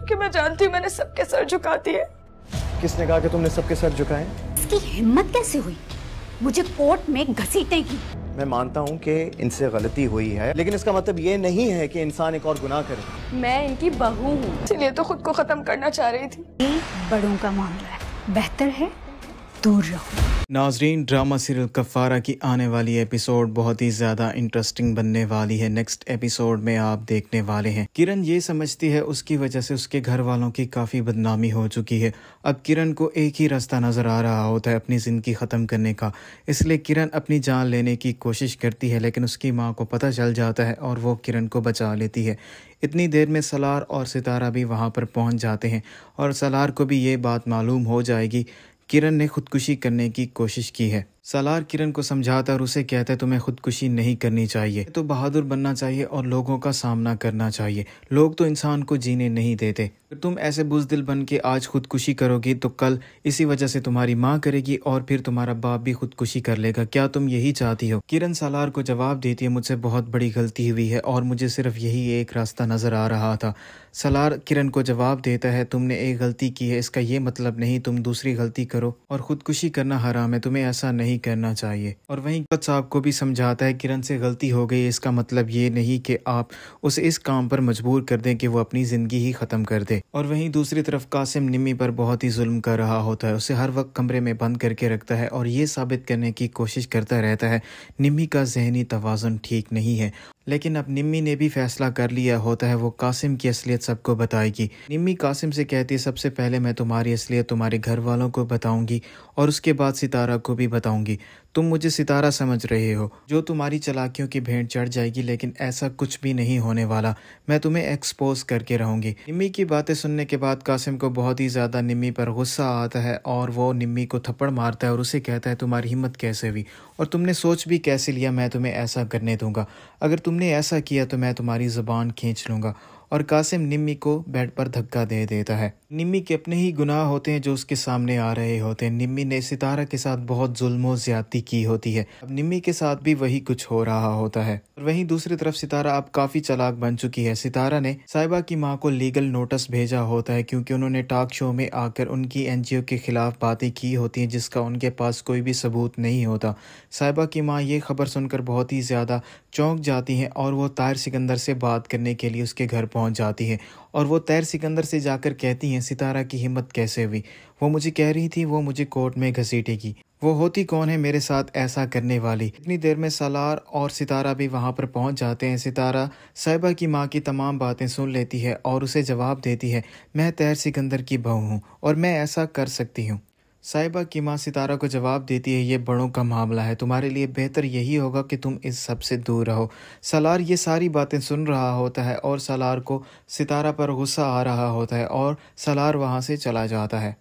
क्योंकि मैं जानती हूँ मैंने सबके सर झुका दिए। किसने कहा कि तुमने सबके सर झुकाए? इसकी हिम्मत कैसे हुई मुझे कोर्ट में घसीटने की? मैं मानता हूँ कि इनसे गलती हुई है, लेकिन इसका मतलब ये नहीं है कि इंसान एक और गुनाह करे। मैं इनकी बहू हूँ, इसलिए तो खुद को खत्म करना चाह रही थी। ये बड़ों का मामला है, बेहतर है दूर रहो। नाजरीन, ड्रामा सीरियल कफ़ारा की आने वाली एपिसोड बहुत ही ज़्यादा इंटरेस्टिंग बनने वाली है। नेक्स्ट एपिसोड में आप देखने वाले हैं किरण ये समझती है उसकी वजह से उसके घर वालों की काफ़ी बदनामी हो चुकी है। अब किरण को एक ही रास्ता नज़र आ रहा होता है अपनी ज़िंदगी ख़त्म करने का, इसलिए किरण अपनी जान लेने की कोशिश करती है, लेकिन उसकी माँ को पता चल जाता है और वो किरण को बचा लेती है। इतनी देर में सलार और सितारा भी वहाँ पर पहुँच जाते हैं और सलार को भी ये बात मालूम हो जाएगी किरण ने खुदकुशी करने की कोशिश की है। सलार किरण को समझाता और उसे कहता है तुम्हें खुदकुशी नहीं करनी चाहिए, तो बहादुर बनना चाहिए और लोगों का सामना करना चाहिए। लोग तो इंसान को जीने नहीं देते। अगर तुम ऐसे बुज़दिल बन के आज खुदकुशी करोगी तो कल इसी वजह से तुम्हारी माँ करेगी और फिर तुम्हारा बाप भी खुदकुशी कर लेगा। क्या तुम यही चाहती हो? किरण सलार को जवाब देती है मुझसे बहुत बड़ी गलती हुई है और मुझे सिर्फ यही एक रास्ता नज़र आ रहा था। सलार किरण को जवाब देता है तुमने एक गलती की है, इसका ये मतलब नहीं तुम दूसरी गलती करो, और खुदकुशी करना हराम है, तुम्हें ऐसा नहीं करना चाहिए। और वहीं साहब को भी समझाता है किरण से गलती हो गई, इसका मतलब ये नहीं कि आप उसे इस काम पर मजबूर कर दें कि वो अपनी ज़िंदगी ही ख़त्म कर दे। और वहीं दूसरी तरफ कासिम निम्मी पर बहुत ही जुल्म कर रहा होता है, उसे हर वक्त कमरे में बंद करके रखता है और ये साबित करने की कोशिश करता रहता है निम्मी का जहनी तवाज़ुन ठीक नहीं है। लेकिन अब निम्मी ने भी फैसला कर लिया होता है वो कासिम की असलियत सबको बताएगी। निम्मी कासिम से कहती है सबसे पहले मैं तुम्हारी असलियत तुम्हारे घर वालों को बताऊंगी और उसके बाद सितारा को भी बताऊंगी। तुम मुझे सितारा समझ रहे हो जो तुम्हारी चालाकियों की भेंट चढ़ जाएगी, लेकिन ऐसा कुछ भी नहीं होने वाला, मैं तुम्हें एक्सपोज करके रहूंगी। निम्मी की बातें सुनने के बाद कासिम को बहुत ही ज़्यादा निम्मी पर गुस्सा आता है और वो निम्मी को थप्पड़ मारता है और उसे कहता है तुम्हारी हिम्मत कैसे हुई और तुमने सोच भी कैसे लिया मैं तुम्हें ऐसा करने दूंगा, अगर तुमने ऐसा किया तो मैं तुम्हारी ज़ुबान खींच लूँगा। और कासिम निम्मी को बेड पर धक्का दे देता है। निम्मी के अपने ही गुनाह होते हैं जो उसके सामने आ रहे होते हैं। निम्मी ने सितारा के साथ बहुत जुल्म और ज्यादती की होती है, अब निम्मी के साथ भी वही कुछ हो रहा होता है। और वहीं दूसरी तरफ सितारा अब काफ़ी चालाक बन चुकी है। सितारा ने साहिबा की माँ को लीगल नोटिस भेजा होता है क्योंकि उन्होंने टॉक शो में आकर उनकी NGO के खिलाफ बातें की होती हैं जिसका उनके पास कोई भी सबूत नहीं होता। साहिबा की माँ ये खबर सुनकर बहुत ही ज़्यादा चौंक जाती हैं और वो ताहिर सिकंदर से बात करने के लिए उसके घर पहुंच जाती है और वो ताहिर सिकंदर से जाकर कहती हैं सितारा की हिम्मत कैसे हुई, वो मुझे कह रही थी वो मुझे कोर्ट में घसीटेगी, वो होती कौन है मेरे साथ ऐसा करने वाली। इतनी देर में सलार और सितारा भी वहां पर पहुंच जाते हैं। सितारा साहिबा की माँ की तमाम बातें सुन लेती है और उसे जवाब देती है मैं ताहिर सिकंदर की बहू हूँ और मैं ऐसा कर सकती हूँ। साहिबा की माँ सितारा को जवाब देती है ये बड़ों का मामला है, तुम्हारे लिए बेहतर यही होगा कि तुम इस सब से दूर रहो। सलार ये सारी बातें सुन रहा होता है और सलार को सितारा पर गुस्सा आ रहा होता है और सलार वहाँ से चला जाता है।